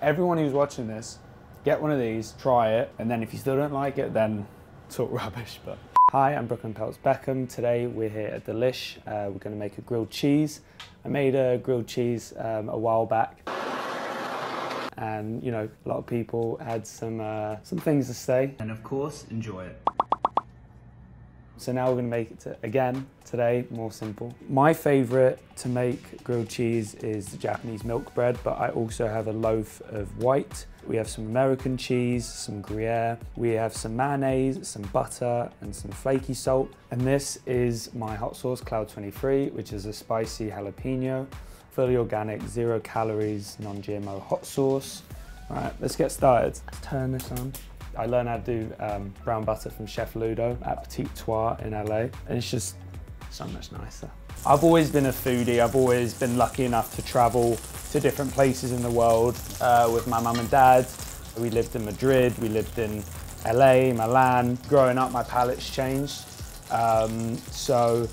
everyone who's watching this, get one of these, try it, and then if you still don't like it, then talk rubbish. But hi, I'm Peltz Beckham. Today we're here at Delish. We're going to make a grilled cheese. I made a grilled cheese a while back, and you know, a lot of people had some things to say, and of course, enjoy it. So now we're going to make it again today, more simple. My favorite to make grilled cheese is the Japanese milk bread, but I also have a loaf of white. We have some American cheese, some Gruyere, we have some mayonnaise, some butter, and some flaky salt. And this is my hot sauce, Cloud 23, which is a spicy jalapeno, fully organic, 0 calories, non-GMO hot sauce. All right, let's get started. Let's turn this on. I learned how to do brown butter from Chef Ludo at Petit Trois in LA, and it's just so much nicer. I've always been a foodie. I've always been lucky enough to travel to different places in the world with my mum and dad. We lived in Madrid, we lived in LA, Milan. Growing up, my palate's changed. So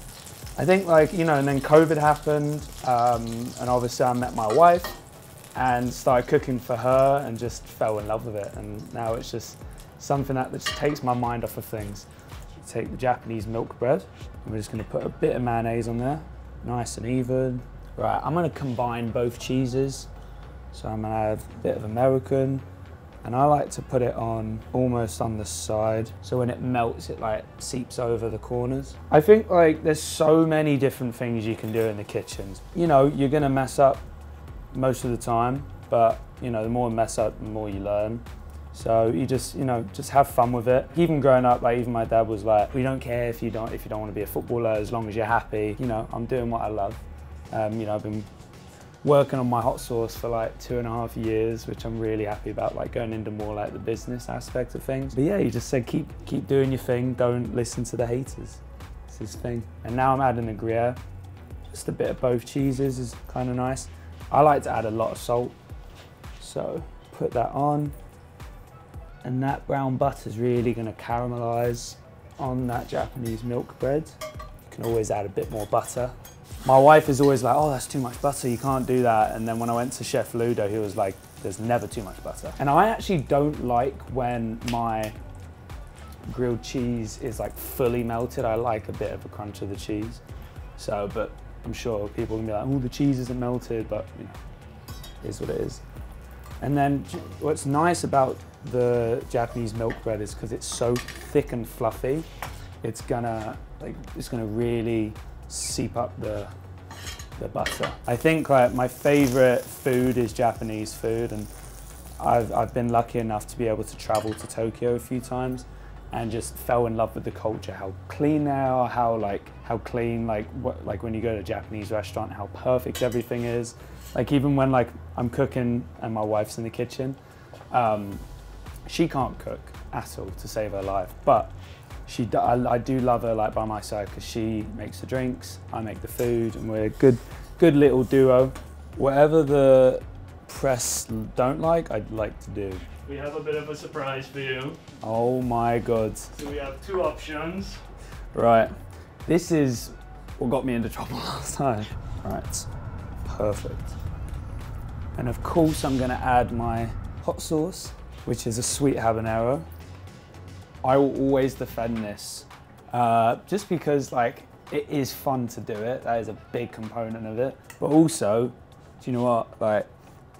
I think, like, you know, and then COVID happened, and obviously I met my wife and started cooking for her and just fell in love with it. And now it's just something that just takes my mind off of things. Take the Japanese milk bread, and we're just gonna put a bit of mayonnaise on there, nice and even. Right, I'm gonna combine both cheeses. So I'm gonna add a bit of American, and I like to put it on almost on the side, so when it melts, it like seeps over the corners. I think like there's so many different things you can do in the kitchen. You know, you're gonna mess up most of the time, but you know, the more you mess up, the more you learn. So you just, you know, just have fun with it. Even growing up, like even my dad was like, we don't care if you don't want to be a footballer, as long as you're happy. You know, I'm doing what I love. You know, I've been working on my hot sauce for like 2.5 years, which I'm really happy about, like going into more like the business aspect of things. But yeah, you just said keep doing your thing, don't listen to the haters. It's his thing. And now I'm adding the Gruyere. Just a bit of both cheeses is kind of nice. I like to add a lot of salt, so put that on. And that brown butter is really going to caramelize on that Japanese milk bread. You can always add a bit more butter. My wife is always like, oh, that's too much butter, you can't do that. And then when I went to Chef Ludo, he was like, there's never too much butter. And I actually don't like when my grilled cheese is like fully melted. I like a bit of a crunch of the cheese. So, but I'm sure people can be like, oh, the cheese isn't melted, but you know, it is what it is. And then what's nice about the Japanese milk bread is because it's so thick and fluffy, it's gonna really seep up the butter. I think like my favorite food is Japanese food, and I've been lucky enough to be able to travel to Tokyo a few times and just fell in love with the culture, how clean they are, how clean, like when you go to a Japanese restaurant, how perfect everything is. Like even when like I'm cooking and my wife's in the kitchen, she can't cook at all to save her life, but I do love her like by my side because she makes the drinks, I make the food, and we're a good little duo. Whatever the press don't like, I'd like to do. We have a bit of a surprise for you. Oh my God. So we have 2 options. Right, this is what got me into trouble last time. Right, perfect. And of course I'm gonna add my hot sauce, which is a sweet habanero. I will always defend this, just because like it is fun to do it. That is a big component of it. But also, do you know what? Like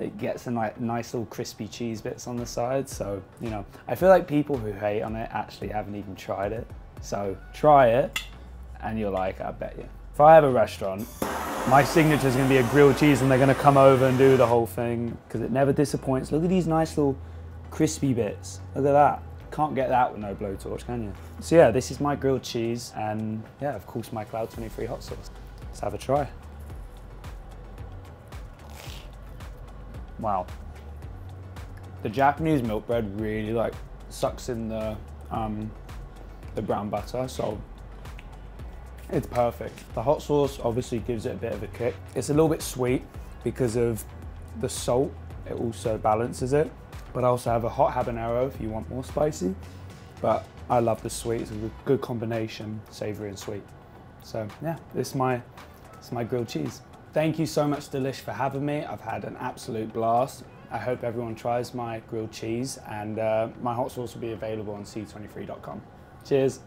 it gets some like nice little crispy cheese bits on the side. So, you know, I feel like people who hate on it actually haven't even tried it. So try it and you'll like it, I bet you. If I have a restaurant, my signature is gonna be a grilled cheese and they're gonna come over and do the whole thing because it never disappoints. Look at these nice little crispy bits. Look at that. Can't get that with no blowtorch, can you? So yeah, this is my grilled cheese and yeah, of course my Cloud 23 hot sauce. Let's have a try. Wow. The Japanese milk bread really like sucks in the brown butter, so it's perfect. The hot sauce obviously gives it a bit of a kick. It's a little bit sweet because of the salt. It also balances it. But I also have a hot habanero if you want more spicy. But I love the sweet. It's a good combination, savory and sweet. So yeah, this is my grilled cheese. Thank you so much, Delish, for having me. I've had an absolute blast. I hope everyone tries my grilled cheese, and my hot sauce will be available on c23.com. Cheers.